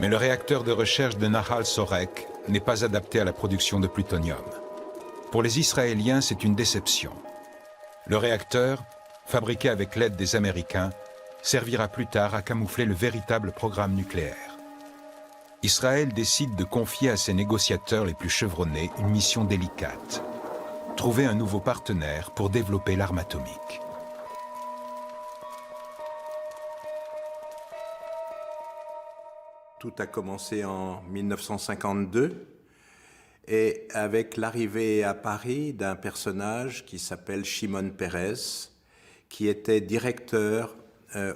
Mais le réacteur de recherche de Nahal Sorek n'est pas adapté à la production de plutonium. Pour les Israéliens, c'est une déception. Le réacteur, fabriqué avec l'aide des Américains, servira plus tard à camoufler le véritable programme nucléaire. Israël décide de confier à ses négociateurs les plus chevronnés une mission délicate: trouver un nouveau partenaire pour développer l'arme atomique. Tout a commencé en 1952 et avec l'arrivée à Paris d'un personnage qui s'appelle Shimon Peres, qui était directeur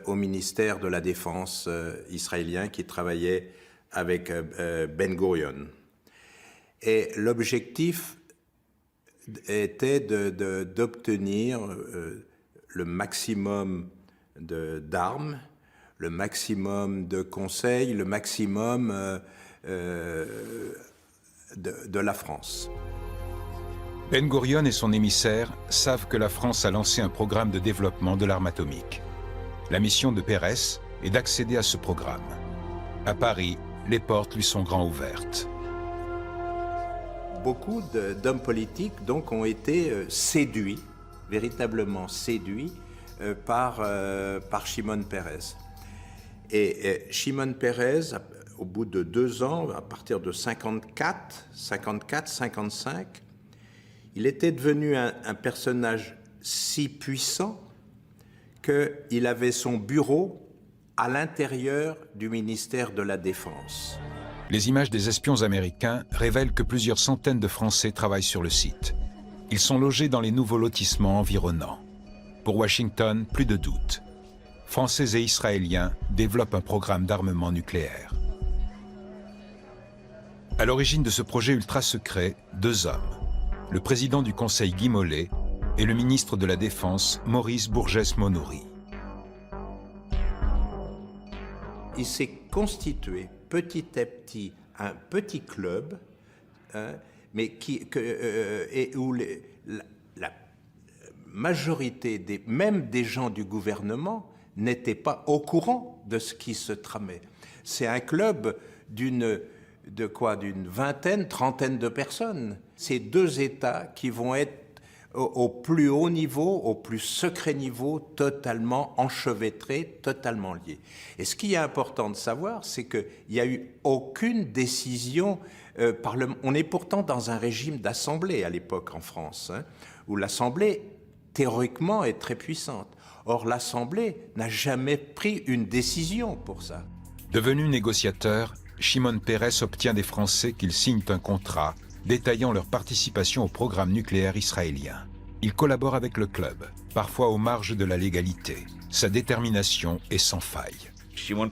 au ministère de la Défense israélien, qui travaillait avec Ben Gurion. Et l'objectif était d'obtenir le maximum d'armes, le maximum de conseils, le maximum de la France. Ben Gurion et son émissaire savent que la France a lancé un programme de développement de l'arme atomique. La mission de Peres est d'accéder à ce programme. À Paris, les portes lui sont grand ouvertes. Beaucoup d'hommes politiques donc ont été séduits, véritablement séduits par Shimon Peres. Et Shimon Peres, au bout de 2 ans, à partir de 54-55, il était devenu un personnage si puissant qu'il avait son bureau à l'intérieur du ministère de la Défense. Les images des espions américains révèlent que plusieurs centaines de Français travaillent sur le site. Ils sont logés dans les nouveaux lotissements environnants. Pour Washington, plus de doute. Français et Israéliens développent un programme d'armement nucléaire. À l'origine de ce projet ultra secret, 2 hommes: le président du Conseil Guy Mollet et le ministre de la Défense Maurice Bourgès-Monory. Il s'est constitué petit à petit un petit club, mais où la majorité, même des gens du gouvernement, n'étaient pas au courant de ce qui se tramait. C'est un club d'une vingtaine, trentaine de personnes. Ces 2 États qui vont être au plus haut niveau, au plus secret niveau, totalement enchevêtrés, totalement liés. Et ce qui est important de savoir, c'est qu'il n'y a eu aucune décision on est pourtant dans un régime d'assemblée à l'époque en France, où l'assemblée, théoriquement, est très puissante. Or, l'assemblée n'a jamais pris une décision pour ça. Devenu négociateur, Shimon Peres obtient des Français qu'ils signent un contrat détaillant leur participation au programme nucléaire israélien. Il collabore avec le club, parfois aux marges de la légalité. Sa détermination est sans faille. Shimon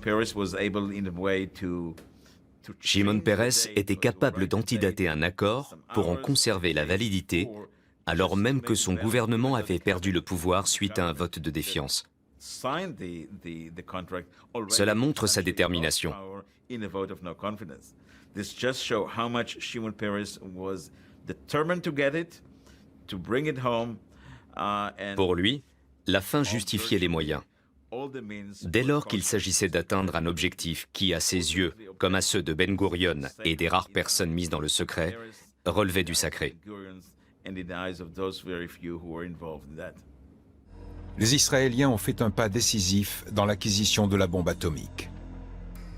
Peres était capable d'antidater un accord pour en conserver la validité, alors même que son gouvernement avait perdu le pouvoir suite à un vote de défiance. Cela montre sa détermination. This just shows how much Shimon Peres was determined to get it, to bring it home. Pour lui, la fin justifiait les moyens. Dès lors qu'il s'agissait d'atteindre un objectif qui, à ses yeux, comme à ceux de Ben Gurion et des rares personnes mises dans le secret, relevait du sacré. Les Israéliens ont fait un pas décisif dans l'acquisition de la bombe atomique.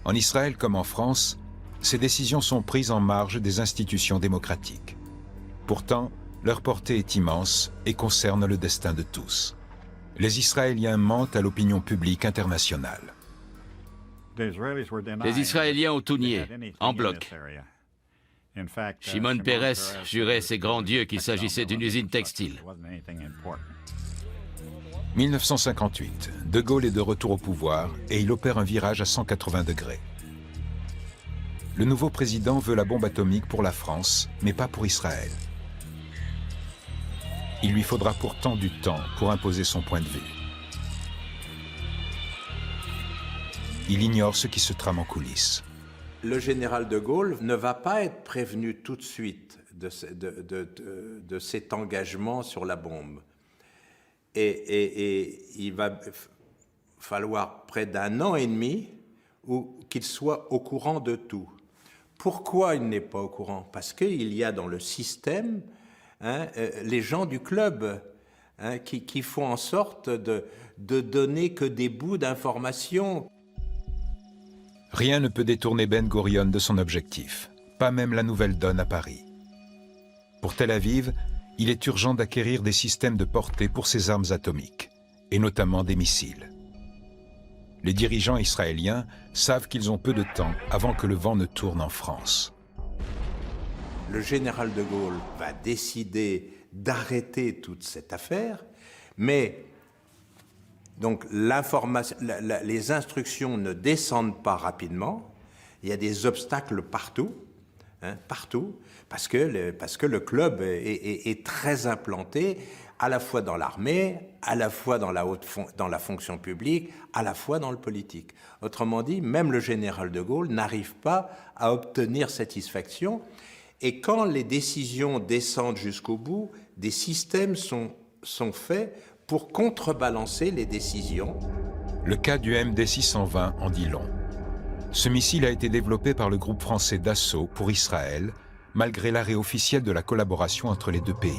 En Israël comme en France, ces décisions sont prises en marge des institutions démocratiques. Pourtant, leur portée est immense et concerne le destin de tous. Les Israéliens mentent à l'opinion publique internationale. Les Israéliens ont tout nié, en bloc. Shimon Peres jurait ses grands dieux qu'il s'agissait d'une usine textile. 1958, De Gaulle est de retour au pouvoir et il opère un virage à 180 degrés. Le nouveau président veut la bombe atomique pour la France, mais pas pour Israël. Il lui faudra pourtant du temps pour imposer son point de vue. Il ignore ce qui se trame en coulisses. Le général de Gaulle ne va pas être prévenu tout de suite de cet engagement sur la bombe. Et il va falloir près d'1 an et demi ou qu'il soit au courant de tout. Pourquoi il n'est pas au courant? Parce qu'il y a dans le système les gens du club qui font en sorte de donner que des bouts d'informations. Rien ne peut détourner Ben Gurion de son objectif, pas même la nouvelle donne à Paris. Pour Tel Aviv, il est urgent d'acquérir des systèmes de portée pour ses armes atomiques, et notamment des missiles. Les dirigeants israéliens savent qu'ils ont peu de temps avant que le vent ne tourne en France. Le général de Gaulle va décider d'arrêter toute cette affaire, mais donc les instructions ne descendent pas rapidement, il y a des obstacles partout, partout, parce que le club est très implanté, à la fois dans l'armée, à la fois dans la fonction publique, à la fois dans le politique. Autrement dit, même le général de Gaulle n'arrive pas à obtenir satisfaction, et quand les décisions descendent jusqu'au bout, des systèmes sont faits pour contrebalancer les décisions. Le cas du MD-620 en dit long. Ce missile a été développé par le groupe français Dassault pour Israël, malgré l'arrêt officiel de la collaboration entre les deux pays.